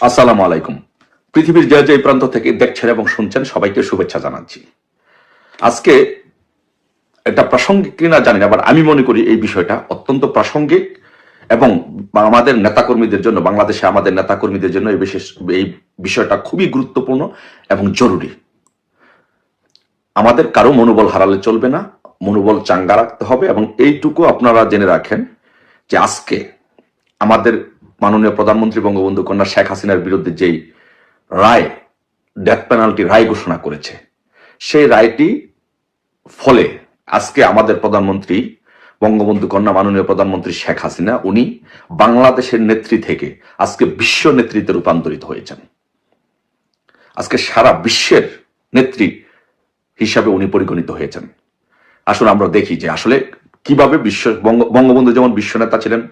আসসালামু আলাইকুম। পৃথিবীর যে যে প্রান্ত থেকে দেখছেন এবং শুনছেন সবাইকে শুভেচ্ছা জানাচ্ছি। আজকে এটা প্রাসঙ্গিক কিনা জানি না, আবার আমি মনে করি এই বিষয়টা অত্যন্ত প্রাসঙ্গিক এবং আমাদের নেতাকর্মীদের জন্য, বাংলাদেশে আমাদের নেতাকর্মীদের জন্য এই বিষয়টা খুবই গুরুত্বপূর্ণ এবং জরুরি। আমাদের কারো মনোবল হারালে চলবে না, মনোবল চাঙ্গা রাখতে হবে। এবং এইটুকু আপনারা জেনে রাখেন যে আজকে আমাদের মাননীয় প্রধানমন্ত্রী বঙ্গবন্ধু কন্যা শেখ হাসিনার বিরুদ্ধে যেই রায়, ডেথ পেনাল্টি রায় ঘোষণা করেছে, সেই রায়টি ফলে আজকে আমাদের প্রধানমন্ত্রী বঙ্গবন্ধু কন্যা মাননীয় প্রধানমন্ত্রী শেখ হাসিনা উনি বাংলাদেশের নেত্রী থেকে আজকে বিশ্ব নেতৃত্বে রূপান্তরিত হয়েছেন। আজকে সারা বিশ্বের নেত্রী হিসাবে উনি পরিগণিত হয়েছেন। আসলে আমরা দেখি যে আসলে কিভাবে বঙ্গবন্ধু যেমন বিশ্ব নেতা ছিলেন,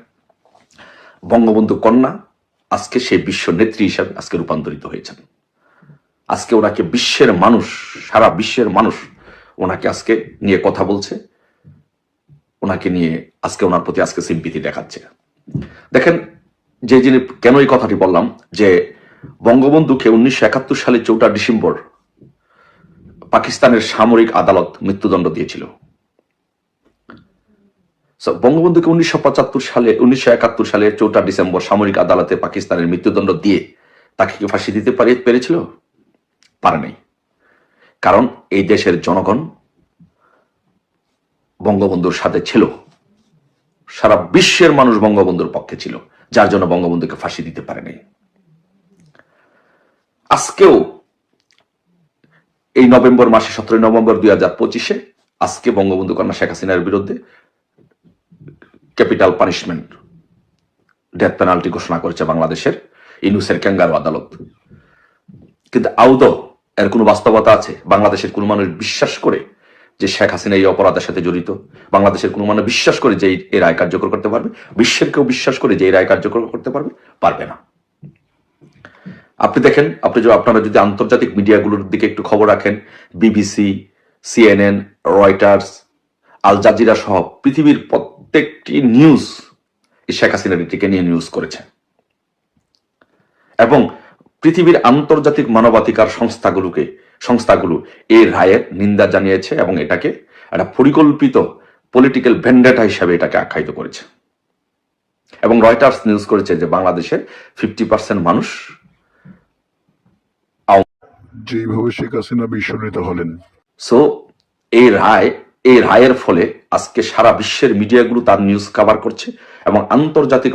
বঙ্গবন্ধু কন্যা আজকে সেই বিশ্ব নেত্রী হিসাবে আজকে রূপান্তরিত হয়েছেন। আজকে ওনাকে বিশ্বের মানুষ, সারা বিশ্বের মানুষ ওনাকে আজকে নিয়ে কথা বলছে, ওনাকে নিয়ে আজকে ওনার প্রতি আজকে সিম্পিতি দেখাচ্ছে। দেখেন যে যিনি, কেন এই কথাটি বললাম, যে বঙ্গবন্ধুকে 1971 সালে 4 ডিসেম্বর পাকিস্তানের সামরিক আদালত মৃত্যুদণ্ড দিয়েছিল। বঙ্গবন্ধুকে 1971 সালে 4 ডিসেম্বর সামরিক আদালতে পাকিস্তানের মৃত্যুদণ্ড দিয়ে তাকে কি ফাঁসি দিতে পেরেছিল? পারে নাই। কারণ এই দেশের জনগণ বঙ্গবন্ধুর সাথে ছিল, সারা বিশ্বের মানুষ বঙ্গবন্ধুর পক্ষে ছিল, যার জন্য বঙ্গবন্ধুকে ফাঁসি দিতে পারে নাই। আজকেও এই নভেম্বর মাসে 17 নভেম্বর 2025 আজকে বঙ্গবন্ধু কন্যা শেখ হাসিনার বিরুদ্ধে ক্যাপিটাল পানিশমেন্ট, ডেথ পেনাল্টি ঘোষণা করেছে বাংলাদেশের ইনুসের ক্যাঙ্গারু আদালত। কিন্তু আদৌ এর কোনো বাস্তবতা আছে? বাংলাদেশের কোনো মানুষ বিশ্বাস করে যে শেখ হাসিনা এই অপরাধের সাথে জড়িত? বাংলাদেশের কোনো মানুষ বিশ্বাস করে যে এই রায় কার্যকর করতে পারবে? বিশ্বের কেউ বিশ্বাস করে যে এই রায় কার্যকর করতে পারবে? পারবে না। আপনি দেখেন, আপনারা যদি আন্তর্জাতিক মিডিয়াগুলোর দিকে একটু খবর রাখেন, BBC, CNN, Reuters, Al Jazeera সহ পৃথিবীর প্রত্যেকটি নিউজ এই শেখ হাসিনার এটিকে নিয়ে নিউজ করেছে। এবং পৃথিবীর আন্তর্জাতিক মানবাধিকার সংস্থাগুলো এই রায়ের নিন্দা জানিয়েছে এবং এটাকে একটা পরিকল্পিত পলিটিক্যাল ভেন্ডেটা হিসাবে এটাকে আখ্যায়িত করেছে। এবং রয়টার্স নিউজ করেছে যে বাংলাদেশের 50% মানুষ যেভাবে শেখ হাসিনা বিশ্ব নেতা হলেন। সো এই রায়ের ফলে আজকে সারা বিশ্বের মিডিয়াগুলো তার নিউজ কভার করছে এবং আন্তর্জাতিক